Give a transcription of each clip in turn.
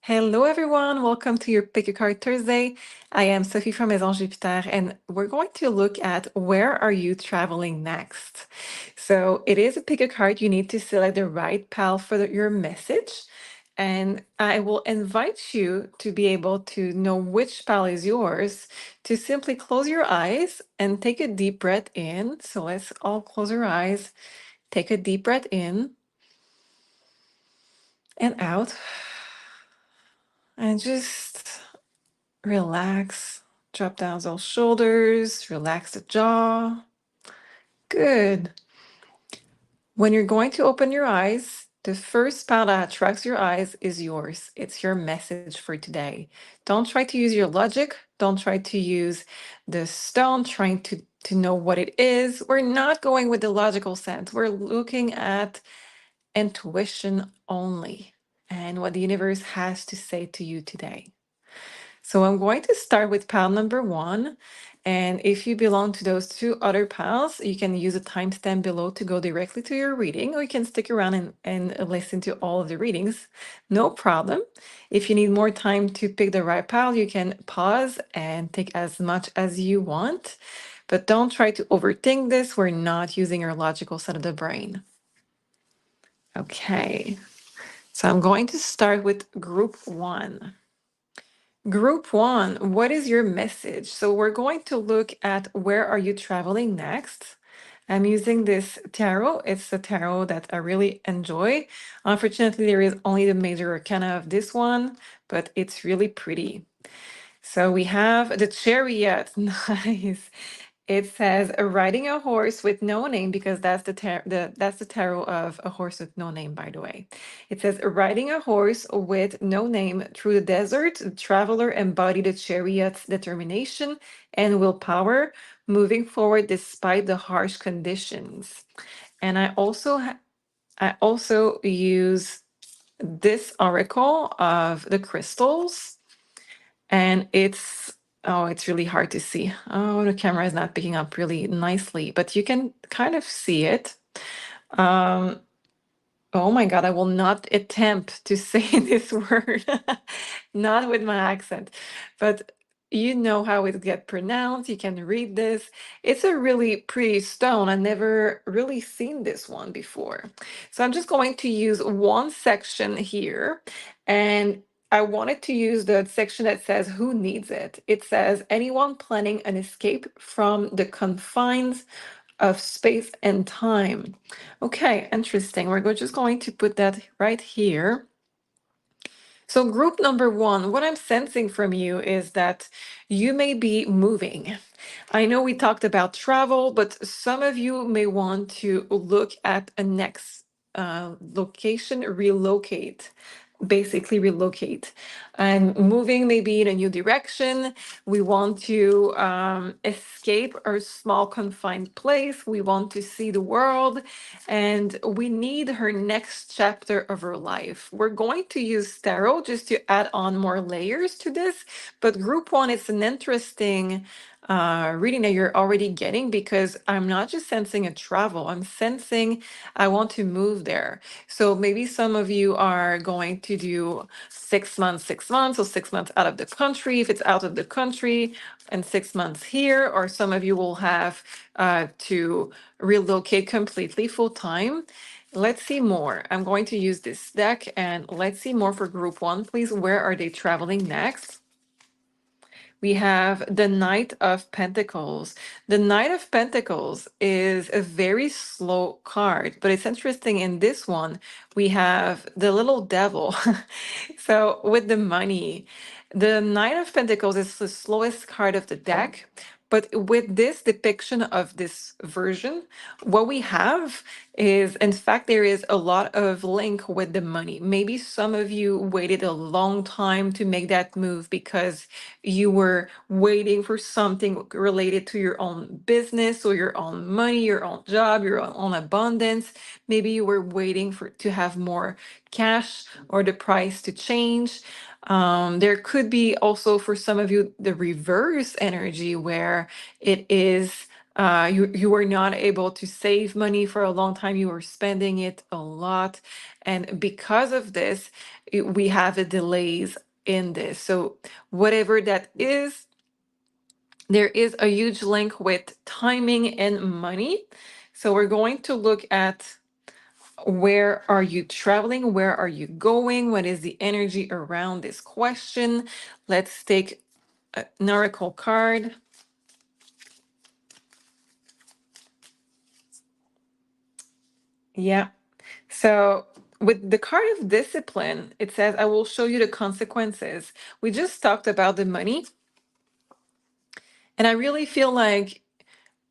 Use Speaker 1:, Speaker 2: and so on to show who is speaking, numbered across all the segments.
Speaker 1: Hello, everyone. Welcome to your Pick a Card Thursday. I am Sophie from Maison Jupiter, and we're going to look at where are you traveling next. So it is a pick a card. You need to select the right pal for your message. And I will invite you to be able to know which pal is yours to simply close your eyes and take a deep breath in. So let's all close our eyes, take a deep breath in and out, and just relax. Drop down those shoulders, relax the jaw. Good. When you're going to open your eyes, the first spell that attracts your eyes is yours. It's your message for today. Don't try to use your logic. Don't try to use the stone trying to know what it is. We're not going with the logical sense. We're looking at intuition only and what the universe has to say to you today. So I'm going to start with pal number one. And if you belong to those two other pals, you can use a timestamp below to go directly to your reading, or you can stick around and listen to all of the readings. No problem. If you need more time to pick the right pal, you can pause and take as much as you want. But don't try to overthink this. We're not using our logical side of the brain. Okay. So I'm going to start with group one. Group one, what is your message? So we're going to look at where are you traveling next. I'm using this tarot. It's a tarot that I really enjoy. Unfortunately, there is only the major arcana of this one, but it's really pretty. So we have the chariot. Nice. It says riding a horse with no name because that's the tarot of a horse with no name, by the way. It says riding a horse with no name through the desert, the traveler embodied the chariot's determination and willpower, moving forward despite the harsh conditions. And I also use this oracle of the crystals, and it's really hard to see. Oh, the camera is not picking up really nicely, but you can kind of see it. Um, oh my God, I will not attempt to say this word, not with my accent, but you know how it get pronounced. You can read this. It's a really pretty stone. I never really seen this one before. So I'm just going to use one section here, and I wanted to use the section that says who needs it. It says anyone planning an escape from the confines of space and time. Okay, interesting. Just going to put that right here. So group number one, what I'm sensing from you is that you may be moving. I know we talked about travel, but some of you may want to look at a next location, basically relocate. And moving maybe in a new direction. We want to escape our small confined place. We want to see the world, and we need her next chapter of her life. We're going to use tarot just to add on more layers to this, but group one, it's an interesting reading that you're already getting because I'm not just sensing a travel, I'm sensing I want to move there. So maybe some of you are going to do 6 months, or 6 months out of the country, if it's out of the country, and 6 months here, or some of you will have to relocate completely full time. Let's see more. I'm going to use this deck and let's see more for group one, please. Where are they traveling next? We have the Knight of Pentacles. The Knight of Pentacles is a very slow card, but it's interesting in this one, we have the little devil. So with the money, the Knight of Pentacles is the slowest card of the deck. But with this depiction of this version, what we have is, in fact, there is a lot of link with the money. Maybe some of you waited a long time to make that move because you were waiting for something related to your own business or your own money, your own job, your own abundance. Maybe you were waiting for to have more cash or the price to change. There could be also for some of you the reverse energy where it is You were not able to save money for a long time. You were spending it a lot, and because of this, we have a delays in this. So whatever that is, there is a huge link with timing and money. So we're going to look at where are you traveling? Where are you going? What is the energy around this question? Let's take an oracle card. Yeah. So with the card of discipline, it says, I will show you the consequences. We just talked about the money, and I really feel like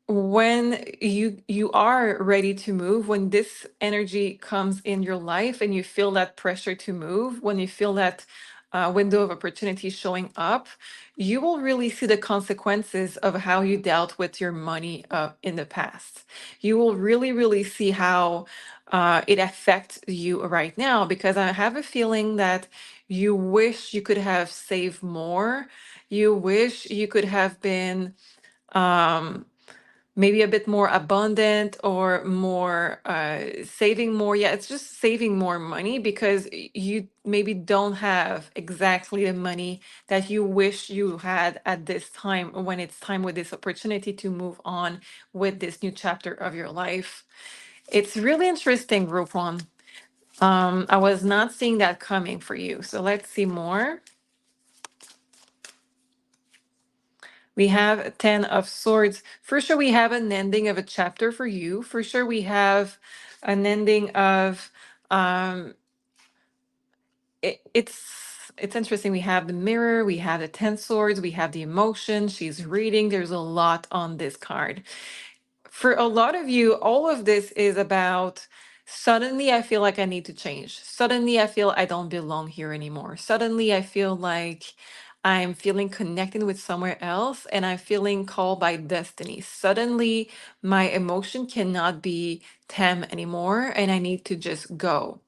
Speaker 1: when you are ready to move, when this energy comes in your life and you feel that pressure to move, when you feel that window of opportunity showing up, you will really see the consequences of how you dealt with your money in the past. You will really see how it affects you right now, because I have a feeling that you wish you could have saved more. You wish you could have been um, maybe a bit more abundant, or more saving more. Yeah, it's just saving more money, because you maybe don't have exactly the money that you wish you had at this time, when it's time with this opportunity to move on with this new chapter of your life. It's really interesting, group one. I was not seeing that coming for you, so let's see more. We have 10 of swords. For sure, we have an ending of a chapter for you. For sure, we have an ending of it's interesting. We have the mirror, we have the 10 swords, we have the emotion. She's reading. There's a lot on this card. For a lot of you, all of this is about, suddenly I feel like I need to change. Suddenly I feel I don't belong here anymore. Suddenly I feel like I'm feeling connected with somewhere else, and I'm feeling called by destiny. Suddenly my emotion cannot be Tem anymore, and I need to just go.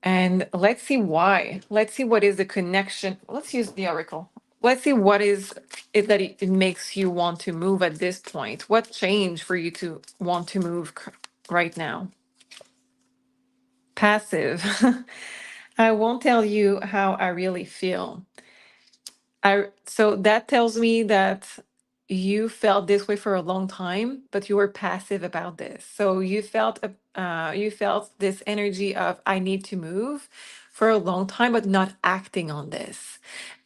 Speaker 1: And let's see why. Let's see what is the connection. Let's use the oracle. Let's see what is it that it makes you want to move at this point. What changed for you to want to move right now? Passive. I won't tell you how I really feel. So that tells me that you felt this way for a long time, but you were passive about this. So you felt this energy of, I need to move, for a long time, but not acting on this.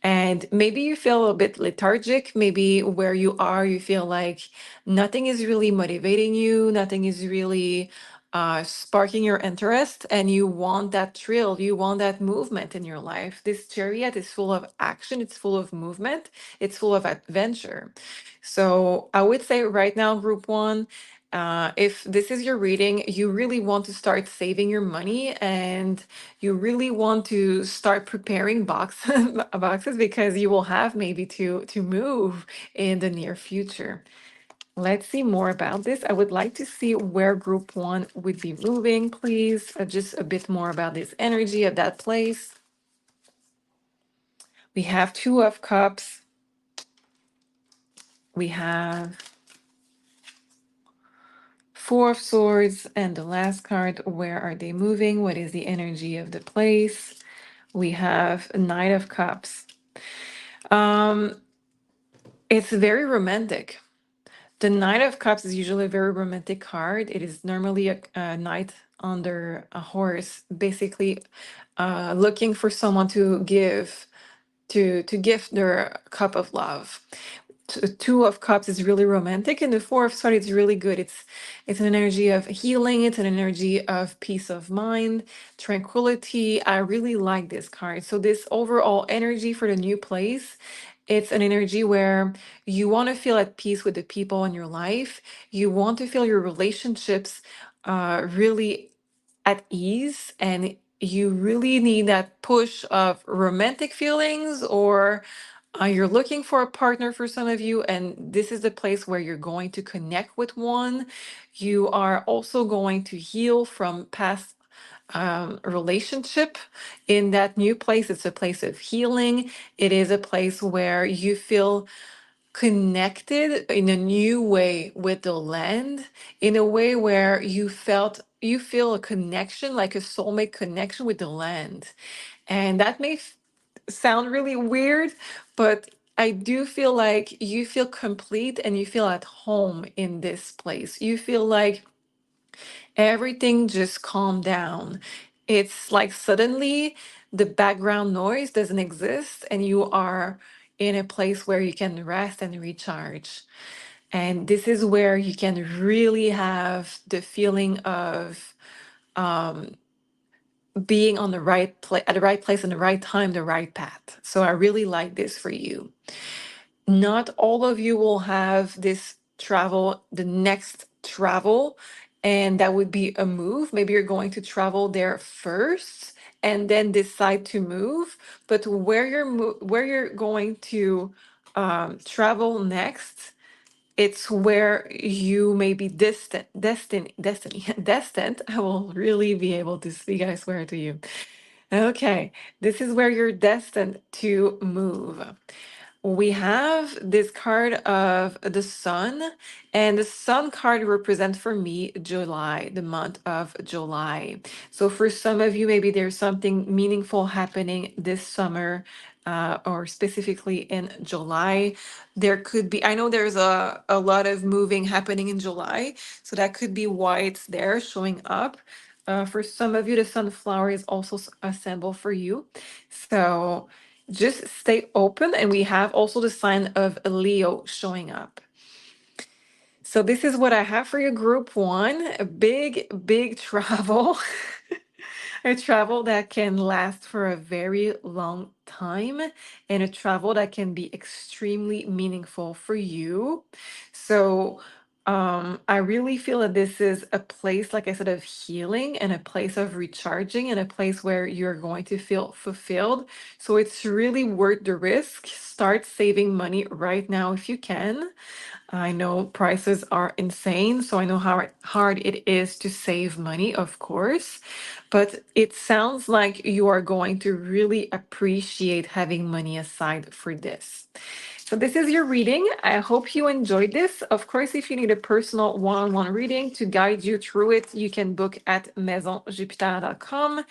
Speaker 1: And maybe you feel a bit lethargic. Maybe where you are, you feel like nothing is really motivating you, nothing is really sparking your interest, and you want that thrill, you want that movement in your life. This chariot is full of action, it's full of movement, it's full of adventure. So I would say right now, group one, if this is your reading, you really want to start saving your money, and you really want to start preparing boxes, because you will have maybe to move in the near future. Let's see more about this. I would like to see where group one would be moving, please. Just a bit more about this energy of that place. We have Two of Cups. We have Four of Swords, and the last card, where are they moving? What is the energy of the place? We have Knight of Cups. It's very romantic. The Knight of Cups is usually a very romantic card. It is normally a knight under a horse, basically looking for someone to give their cup of love. Two of Cups is really romantic, and the Four of Swords is really good. It's an energy of healing. It's an energy of peace of mind, tranquility. I really like this card. So this overall energy for the new place, it's an energy where you want to feel at peace with the people in your life. You want to feel your relationships really at ease, and you really need that push of romantic feelings, or you're looking for a partner for some of you, and this is the place where you're going to connect with one. You are also going to heal from past relationship in that new place. It's a place of healing. It is a place where you feel connected in a new way with the land, in a way where you feel a connection, like a soulmate connection with the land. And that may sound really weird, but I do feel like you feel complete and you feel at home in this place. You feel like everything just calmed down. It's like suddenly the background noise doesn't exist and you are in a place where you can rest and recharge. And this is where you can really have the feeling of being on the right place at the right place in the right time, the right path. So I really like this for you. Not all of you will have this travel, the next travel, and that would be a move. Maybe you're going to travel there first and then decide to move. But where you're going to travel next, it's where you may be destined. I will really be able to speak, I swear to you. Okay, this is where you're destined to move. We have this card of the sun, and the sun card represents for me July, the month of July. So for some of you, maybe there's something meaningful happening this summer, or specifically in July. There could be, I know there's a lot of moving happening in July, so that could be why it's there showing up. For some of you, the sunflower is also a symbol for you. So just stay open. And we have also the sign of Leo showing up. So this is what I have for you, group one, a big travel. A travel that can last for a very long time and a travel that can be extremely meaningful for you. So I really feel that this is a place, like I said, of healing and a place of recharging and a place where you're going to feel fulfilled. So it's really worth the risk. Start saving money right now if you can. I know prices are insane, so I know how hard it is to save money, of course, but it sounds like you are going to really appreciate having money aside for this. So this is your reading. I hope you enjoyed this. Of course, if you need a personal one-on-one reading to guide you through it, you can book at maisonjupiter.com.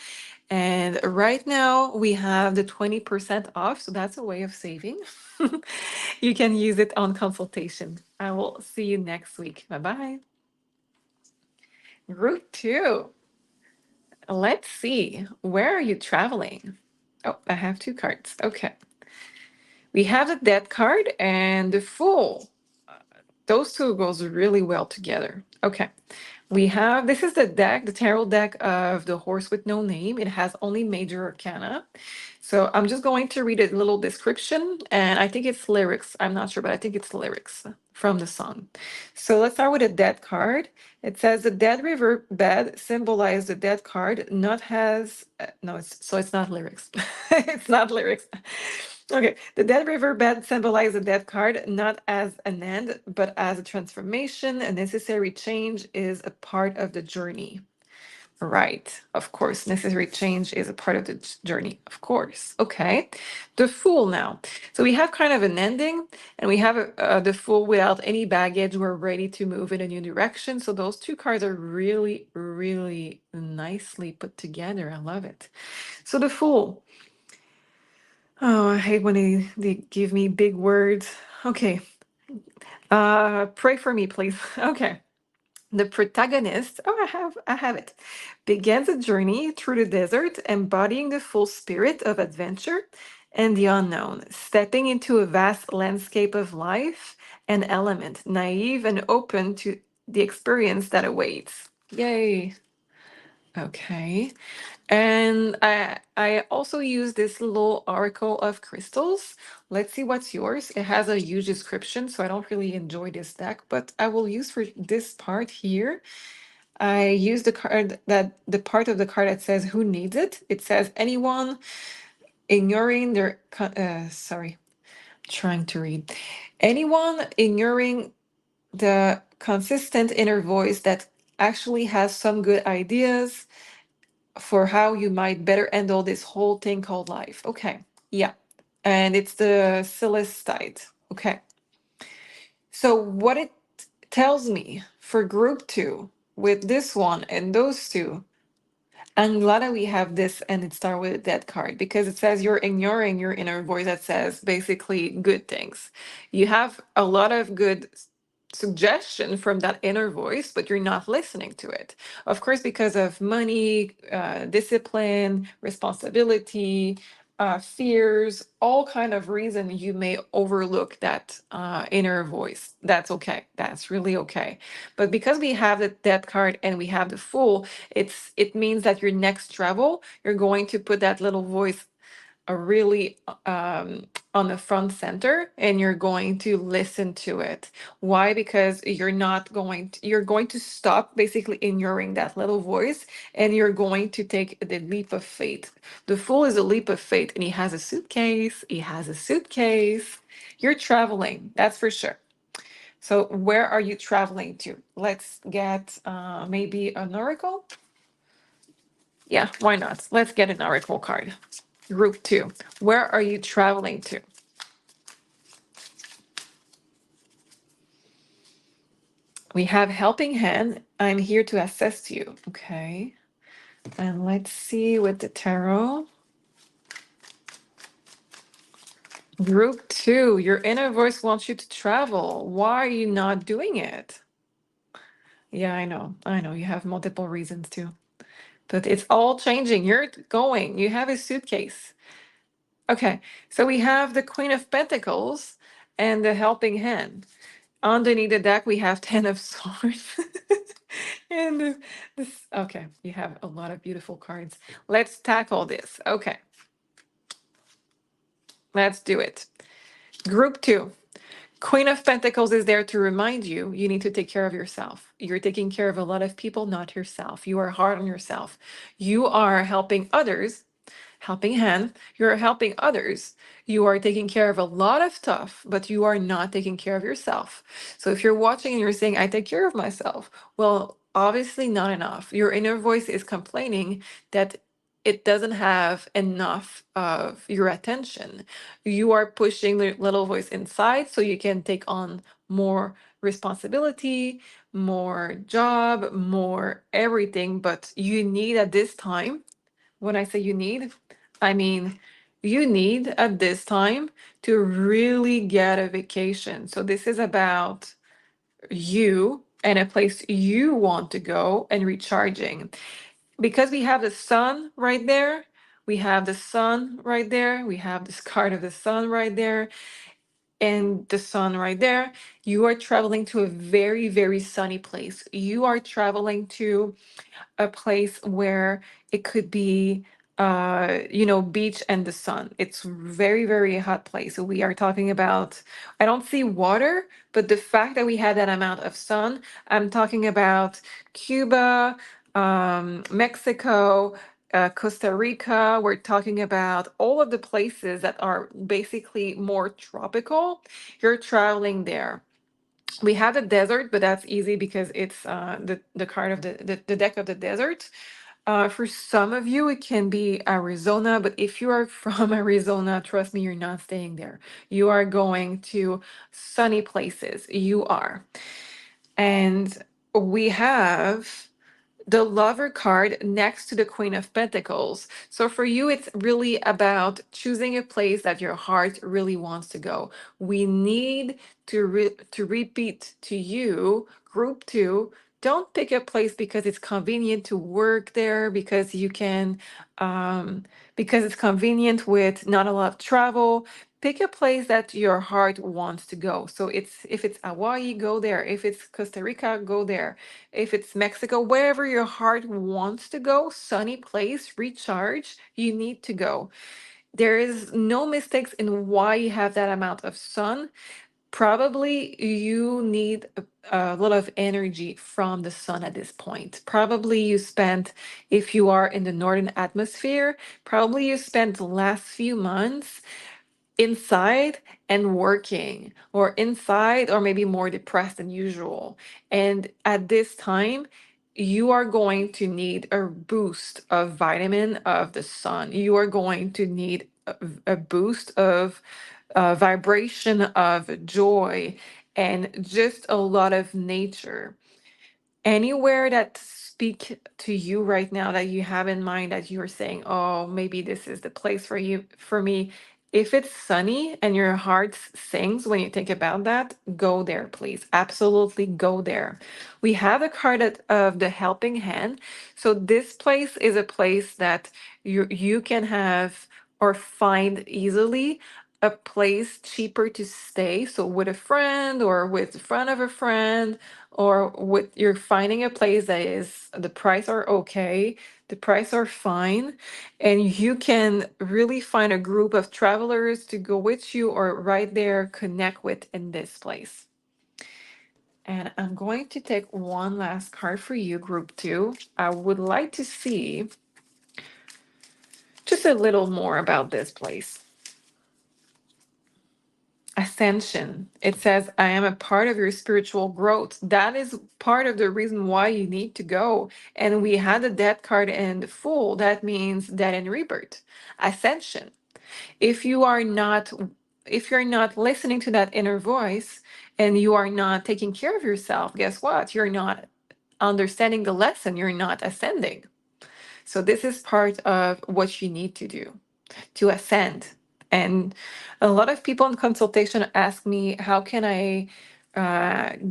Speaker 1: And right now we have the 20% off, so that's a way of saving. You can use it on consultation. I will see you next week. Bye-bye. Route 2. Let's see. Where are you traveling? Oh, I have two cards. Okay. We have the Death card and the Fool. Those two goes really well together. Okay. We have, this is the deck, the tarot deck of the Horse with No Name. It has only major arcana. So I'm just going to read a little description, and I think it's lyrics. I'm not sure, but I think it's lyrics from the song. So let's start with a dead card. It says the dead river bed symbolizes the dead card, not has, no, it's not lyrics. It's not lyrics. Okay, the dead river bed symbolizes a dead card, not as an end, but as a transformation. A necessary change is a part of the journey. Right, of course, necessary change is a part of the journey, of course. Okay, the Fool now. So we have kind of an ending, and we have the Fool without any baggage. We're ready to move in a new direction. So those two cards are really, really nicely put together. I love it. So the Fool. Oh, I hate when they give me big words. Okay. Pray for me, please. Okay. The protagonist, oh, I have it, begins a journey through the desert, embodying the full spirit of adventure and the unknown, stepping into a vast landscape of life and element, naive and open to the experience that awaits. Yay. Okay. And I also use this little oracle of crystals. Let's see what's yours. It has a huge description, so I don't really enjoy this deck, but I will use for this part here. I use the part of the card that says who needs it. It says anyone ignoring their sorry, trying to read. Anyone ignoring the consistent inner voice that actually has some good ideas for how you might better handle this whole thing called life. Okay, yeah. And it's the Celestite. Okay. So, what it tells me for group two with this one and those two, I'm glad that we have this and it started with that card because it says you're ignoring your inner voice that says basically good things. You have a lot of good suggestion from that inner voice, but you're not listening to it. Of course, because of money, discipline, responsibility, fears, all kind of reason you may overlook that inner voice. That's okay. That's really okay. But because we have that card and we have the Fool, it means that your next travel, you're going to put that little voice really on the front center and you're going to listen to it. Why? Because you're going to stop basically ignoring that little voice and you're going to take the leap of faith. The Fool is a leap of faith and he has a suitcase. He has a suitcase. You're traveling, that's for sure. So where are you traveling to? Let's get maybe an oracle. Yeah, why not? Let's get an oracle card. Group two. Where are you traveling to? We have helping hand. I'm here to assist you. Okay. And let's see with the tarot. Group two. Your inner voice wants you to travel. Why are you not doing it? Yeah, I know. I know. You have multiple reasons too. But it's all changing. You're going. You have a suitcase. Okay, so we have the Queen of Pentacles and the Helping Hand. Underneath the deck, we have Ten of Swords. And this, okay, you have a lot of beautiful cards. Let's tackle this. Okay, let's do it. Group two. Queen of Pentacles is there to remind you you need to take care of yourself. You're taking care of a lot of people, not yourself. You are hard on yourself. You are helping others. Helping hand, you're helping others. You are taking care of a lot of stuff, but you are not taking care of yourself. So if you're watching and you're saying, I take care of myself, well, obviously not enough. Your inner voice is complaining that it doesn't have enough of your attention. You are pushing the little voice inside so you can take on more responsibility, more job, more everything, but you need at this time, when I say you need, I mean you need at this time to really get a vacation. So this is about you and a place you want to go and recharging. Because we have the sun right there, we have the sun right there, we have this card of the sun right there, and the sun right there. You are traveling to a very, very sunny place. You are traveling to a place where it could be beach and the sun. It's very, very hot place. So we are talking about, I don't see water, but the fact that we had that amount of sun, I'm talking about Cuba, Mexico, Costa Rica. We're talking about all of the places that are basically more tropical. You're traveling there. We have the desert, but that's easy because it's the card of the deck of the desert. For some of you, it can be Arizona, but if you are from Arizona, trust me, you're not staying there. You are going to sunny places. You are. And we have the Lover card next to the Queen of Pentacles. So for you, it's really about choosing a place that your heart really wants to go. We need to repeat to you, group two, don't pick a place because it's convenient to work there, because you can, because it's convenient with not a lot of travel. Pick a place that your heart wants to go. So if it's Hawaii, go there. If it's Costa Rica, go there. If it's Mexico, wherever your heart wants to go, sunny place, recharge, you need to go. There is no mistakes in why you have that amount of sun. Probably you need a lot of energy from the sun at this point. Probably you spent, if you are in the northern atmosphere, probably you spent the last few months inside and working, or inside, or maybe more depressed than usual. And at this time, you are going to need a boost of vitamin of the sun. You are going to need a boost of vibration of joy and just a lot of nature. Anywhere that speak to you right now that you have in mind that you're saying, oh, maybe this is the place for you, for me. If it's sunny and your heart sings when you think about that, go there, please. Absolutely go there. We have a card of the helping hand. So this place is a place that you can have or find easily a place cheaper to stay. So with a friend or with a friend of a friend, or with you're finding a place that is the price are okay, the price are fine, and you can really find a group of travelers to go with you or right there connect with in this place. And I'm going to take one last card for you, group two. I would like to see just a little more about this place. Ascension. It says, I am a part of your spiritual growth. That is part of the reason why you need to go. And we had the death card in the Fool. That means death and rebirth. Ascension. If you are not, if you're not listening to that inner voice and you are not taking care of yourself, guess what? You're not understanding the lesson. You're not ascending. So this is part of what you need to do to ascend. And a lot of people in consultation ask me, how can I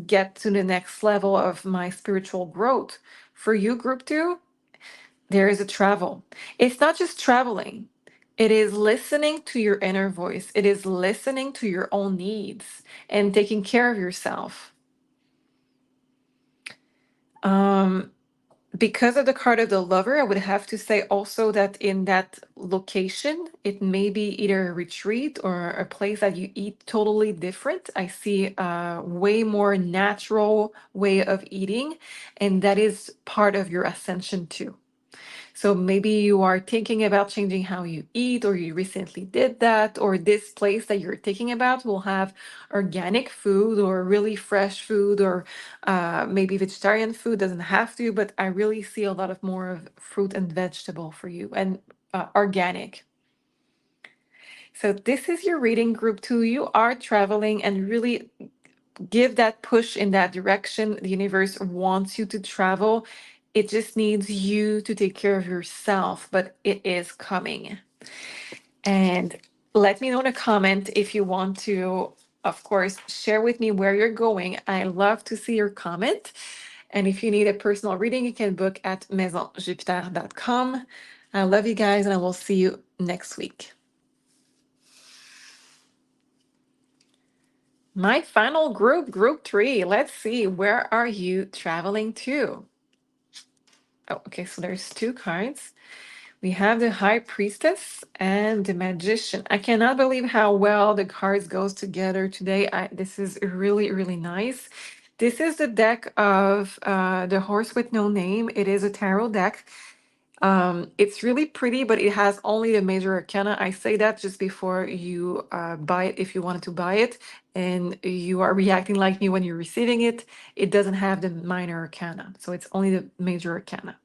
Speaker 1: get to the next level of my spiritual growth? For you, group two, there is a travel. It's not just traveling, it is listening to your inner voice, it is listening to your own needs and taking care of yourself. Um, Because of the card of the lover, I would have to say also that in that location, it may be either a retreat or a place that you eat totally different. I see a way more natural way of eating, and that is part of your ascension too. So maybe you are thinking about changing how you eat, or you recently did that, or this place that you're thinking about will have organic food or really fresh food, or maybe vegetarian food, doesn't have to, but I really see a lot of more of fruit and vegetable for you and organic. So this is your reading, group two. You are traveling and really give that push in that direction. The universe wants you to travel. It just needs you to take care of yourself, but it is coming. And let me know in a comment if you want to, of course, share with me where you're going. I love to see your comment. And if you need a personal reading, you can book at maisonjupiter.com. I love you guys, and I will see you next week. My final group, group three. Let's see, where are you traveling to? Oh, okay, so there's two cards. We have the High Priestess and the Magician. I cannot believe how well the cards goes together today. This is really, really nice. This is the deck of the Horse with No Name. It is a tarot deck. It's really pretty, but it has only the major arcana. I say that just before you buy it, if you wanted to buy it, and you are reacting like me when you're receiving it, it doesn't have the minor arcana. So it's only the major arcana.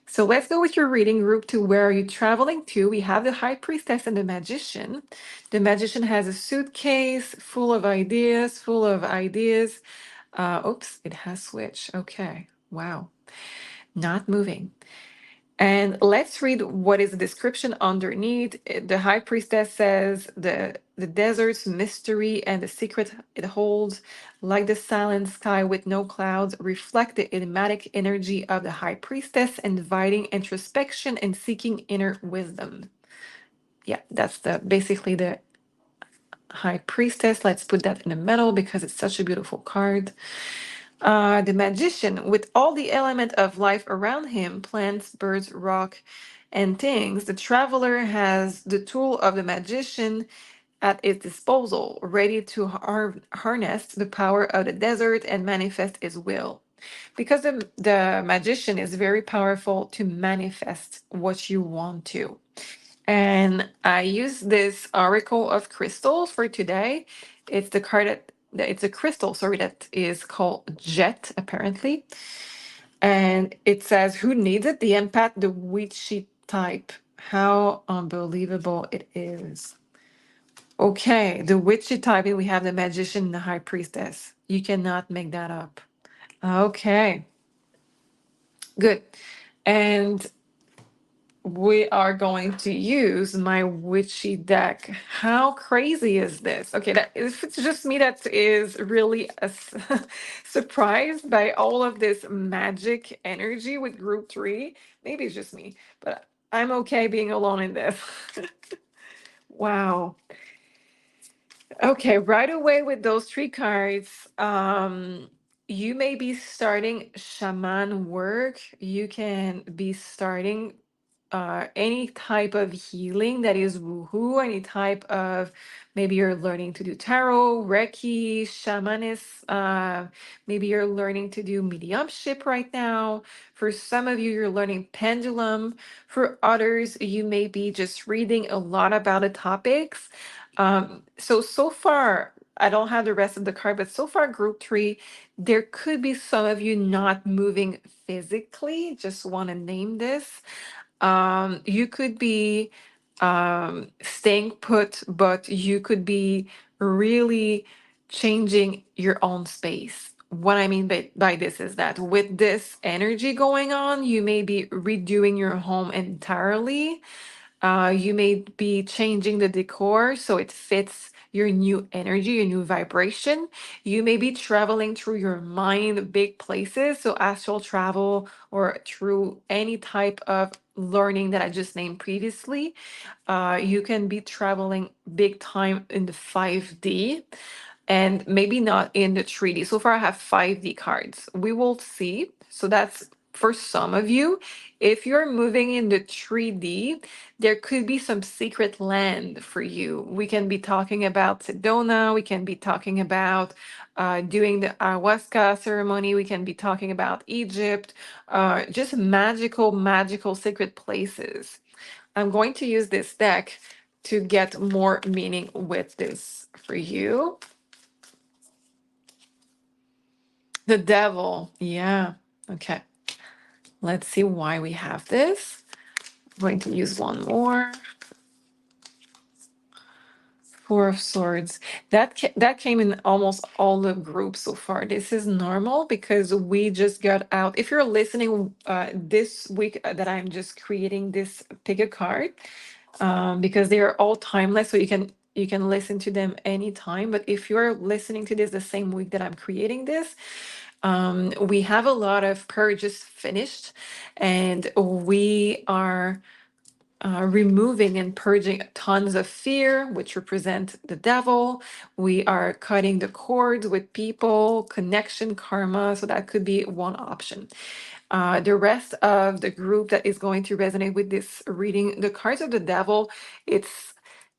Speaker 1: So let's go with your reading, group two. Where are you traveling to? We have the High Priestess and the Magician. The Magician has a suitcase full of ideas, full of ideas. Oops, it has switched. Okay, wow, not moving. And let's read what is the description underneath. The High Priestess says the desert's mystery and the secret it holds, like the silent sky with no clouds, reflect the enigmatic energy of the High Priestess, inviting introspection and seeking inner wisdom. Yeah, that's the basically the High Priestess. Let's put that in the middle because it's such a beautiful card. The Magician, with all the element of life around him, plants, birds, rock, and things, the traveler has the tool of the magician at its disposal, ready to harness the power of the desert and manifest his will. Because the magician is very powerful to manifest what you want to. And I use this Oracle of Crystals for today. It's the card that it's a crystal, sorry, that is called Jet, apparently. And it says, who needs it? The empath, the witchy type. How unbelievable it is. Okay, the witchy typing, we have the magician and the high priestess. You cannot make that up. Okay, good. And we are going to use my witchy deck. How crazy is this? Okay, that if it's just me that is really surprised by all of this magic energy with group three. Maybe it's just me, but I'm okay being alone in this. Wow. Okay, right away with those three cards, you may be starting shaman work. You can be starting any type of healing that is woohoo, any type of maybe you're learning to do tarot, Reiki, shamanist, maybe you're learning to do mediumship right now. For some of you, you're learning pendulum. For others, you may be just reading a lot about the topics. So far, I don't have the rest of the card, but so far, group three, there could be some of you not moving physically. Just want to name this. You could be staying put, but you could be really changing your own space. What I mean by this is that with this energy going on, you may be redoing your home entirely. You may be changing the decor so it fits your new energy, your new vibration. You may be traveling through your mind, big places, so astral travel or through any type of learning that I just named previously. You can be traveling big time in the 5D and maybe not in the 3D. So far, I have 5D cards. We will see. So that's for some of you. If you're moving in the 3D, there could be some secret land for you. We can be talking about Sedona. We can be talking about doing the ayahuasca ceremony. We can be talking about Egypt, just magical, magical secret places. I'm going to use this deck to get more meaning with this for you. The devil. Yeah. Okay. Let's see why we have this. I'm going to use one more. Four of Swords. That came in almost all the groups so far. This is normal because we just got out. If you're listening this week that I'm just creating this, pick a card because they are all timeless, so you can listen to them anytime. But if you're listening to this the same week that I'm creating this, we have a lot of purges finished, and we are removing and purging tons of fear, which represent the devil. We are cutting the cords with people, connection, karma. So that could be one option. The rest of the group that is going to resonate with this reading, the cards of the devil, it's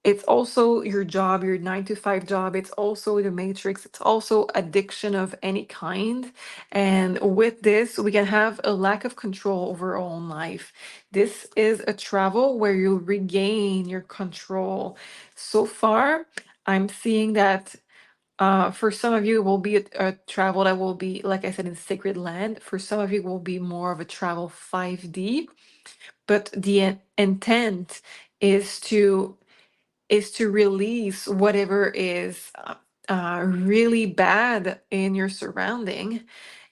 Speaker 1: it's also your job, your 9 to 5 job. It's also the matrix. It's also addiction of any kind. And with this, we can have a lack of control over our own life. This is a travel where you regain your control. So far, I'm seeing that for some of you, it will be a travel that will be, like I said, in sacred land. For some of you, it will be more of a travel 5D. But the intent is to release whatever is really bad in your surrounding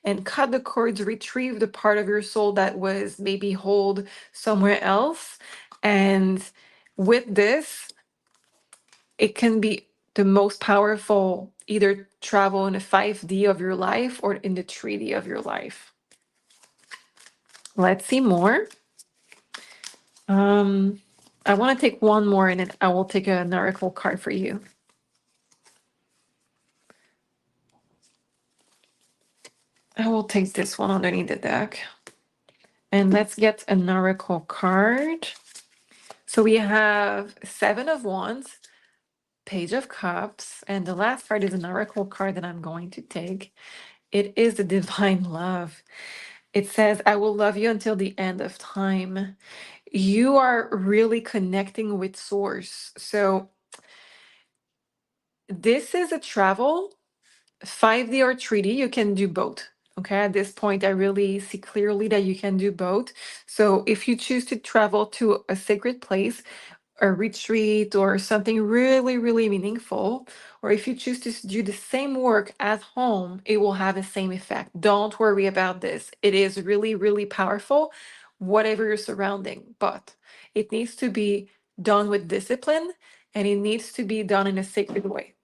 Speaker 1: and cut the cords, retrieve the part of your soul that was maybe hold somewhere else. And with this, it can be the most powerful either travel in a 5D of your life or in the 3D of your life. Let's see more. I want to take one more and then I will take an oracle card for you. I will take this one underneath the deck. And let's get an oracle card. So we have Seven of Wands, Page of Cups, and the last card is an oracle card that I'm going to take. It is the Divine Love. It says, I will love you until the end of time. You are really connecting with Source. So this is a travel, 5D or 3D, you can do both. Okay, at this point, I really see clearly that you can do both. So if you choose to travel to a sacred place, a retreat or something really, really meaningful, or if you choose to do the same work at home, it will have the same effect. Don't worry about this. It is really, really powerful, whatever your surrounding, but it needs to be done with discipline and it needs to be done in a sacred way.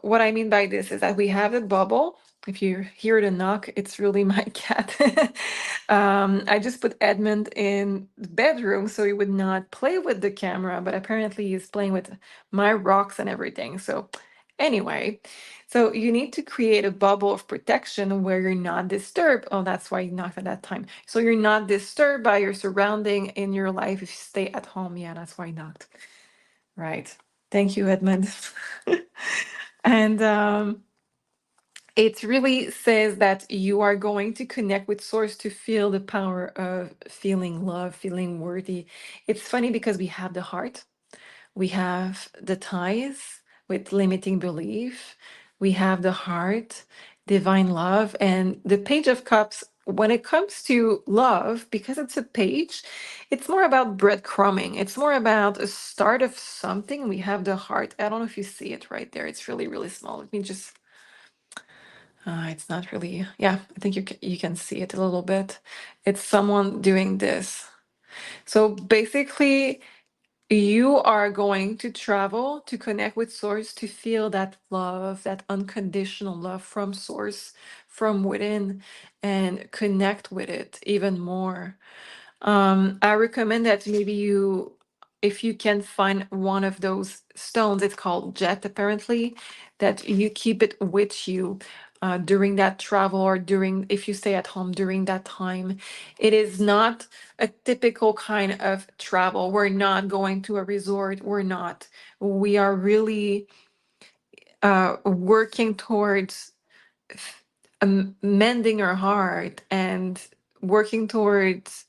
Speaker 1: What I mean by this is that we have a bubble. If you hear the knock, it's really my cat. I just put Edmund in the bedroom so he would not play with the camera, but apparently he's playing with my rocks and everything. So, anyway, so you need to create a bubble of protection where you're not disturbed. Oh, that's why you knocked at that time. So you're not disturbed by your surrounding in your life if you stay at home. Yeah, that's why I knocked. Right. Thank you, Edmund. And it really says that you are going to connect with source to feel the power of feeling love, feeling worthy. It's funny because we have the heart, we have the ties with limiting belief, we have the heart, divine love, and the Page of Cups. When it comes to love, because it's a page, it's more about breadcrumbing. It's more about a start of something. We have the heart. I don't know if you see it right there. It's really, really small. Let me just it's not really, yeah, I think you can see it a little bit. It's someone doing this. So basically, you are going to travel to connect with Source to feel that love, that unconditional love from Source, from within, and connect with it even more. I recommend that maybe you, if you can find one of those stones, it's called jet apparently, that you keep it with you during that travel or during, if you stay at home during that time. It is not a typical kind of travel. We're not going to a resort. We're not. We are really working towards mending our heart and working towards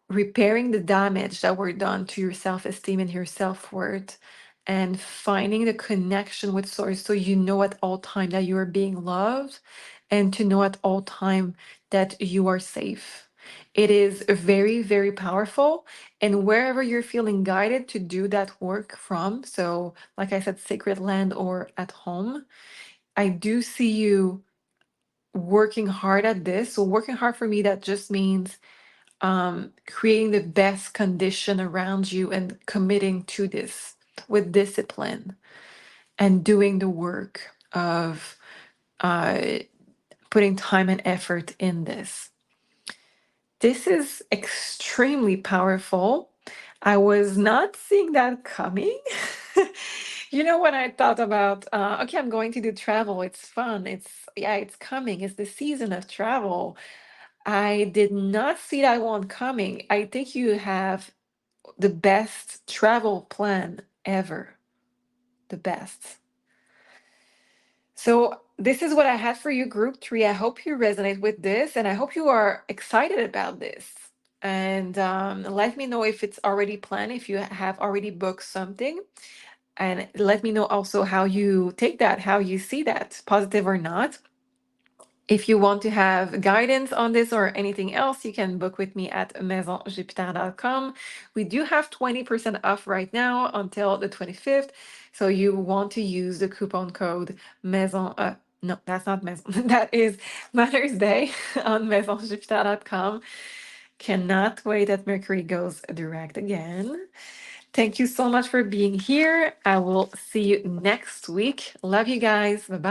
Speaker 1: repairing the damage that were done to your self-esteem and your self-worth and finding the connection with source so you know at all time that you are being loved and to know at all time that you are safe. It is very, very powerful, and wherever you're feeling guided to do that work from, so like I said, sacred land or at home, I do see you working hard at this. So working hard for me, that just means creating the best condition around you and committing to this with discipline and doing the work of uh, putting time and effort in this. This is extremely powerful. I was not seeing that coming. You know, when I thought about, okay, I'm going to do travel, it's fun, yeah, it's coming, it's the season of travel. I did not see that one coming. I think you have the best travel plan ever. The best. So, this is what I had for you, group three. I hope you resonate with this and I hope you are excited about this. And let me know if it's already planned, if you have already booked something. And let me know also how you take that, how you see that, positive or not. If you want to have guidance on this or anything else, you can book with me at maisonjupiter.com. We do have 20% off right now until the 25th. So you want to use the coupon code maison. No, that's not maison. That is Mother's Day on maisonjupiter.com. Cannot wait that Mercury goes direct again. Thank you so much for being here. I will see you next week. Love you guys. Bye bye.